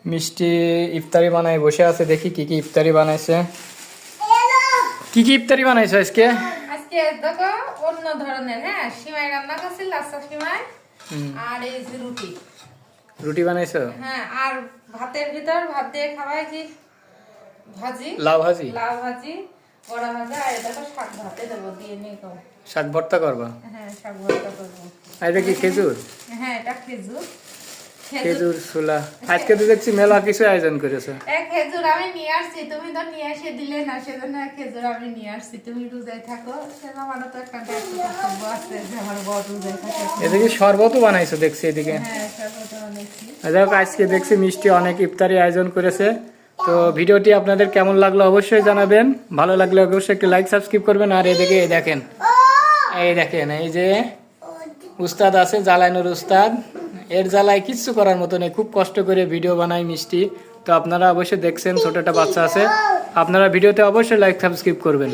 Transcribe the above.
মিষ্টি ইফতারি বানায় বসে আছে, দেখি কি কি ইফতারি বানাইছে। কি কি ইফতারি বানাইছো আজকে? আজকে দেখো অন্য ধরনের, হ্যাঁ সিমাই রান্না করছি, লাচ্ছা সিমাই, আর এই যে রুটি। রুটি বানাইছো? হ্যাঁ, আর ভাতের ভিতর ভাত দিয়ে খাওয়াই যে ভাজি, লাউ ভাজি, লাউ ভাজি, বড়া ভাজা, আর এটা তো শাক ভাতে দেবো দিয়ে নিয়ে খাও। শাক ভর্তা করবা? হ্যাঁ, শাক ভর্তা করবো। আর এটা কি খেজুর? হ্যাঁ, এটা খেজুর। খেজুর ছোলা। আজকে তো দেখছি মেলা কিছু আয়োজন করেছে। খেজুর আমি নিয়ে আসছি, তুমি তো নিয়ে এসে দিলে না, সেজন্য খেজুর আমি নিয়ে আসছি। তুমি রোজায় থাকো, সেজন্য আমারও তো একটা কর্তব্য আছে যে আমার বড় রোজায় থাকে। এদিকে শরবতও বানাইছো দেখছি এদিকে। হ্যাঁ, শরবত বানাইছি। দেখো আজকে দেখছি মিষ্টি অনেক ইফতারি আয়োজন করেছে। তো ভিডিওটি আপনাদের কেমন লাগলো অবশ্যই জানাবেন। ভালো লাগলে অবশ্যই একটি লাইক সাবস্ক্রাইব করবেন। আর এদিকে এই দেখেন, এই যে উস্তাদ আছে, জালাইনুর উস্তাদ। এর জ্বালায় কিচ্ছু করার মতো নেই, খুব কষ্ট করে ভিডিও বানাই মিষ্টি। তো আপনারা অবশ্যই দেখছেন, ছোট একটা বাচ্চা আছে। আপনারা ভিডিওতে অবশ্যই লাইক সাবস্ক্রাইব করবেন।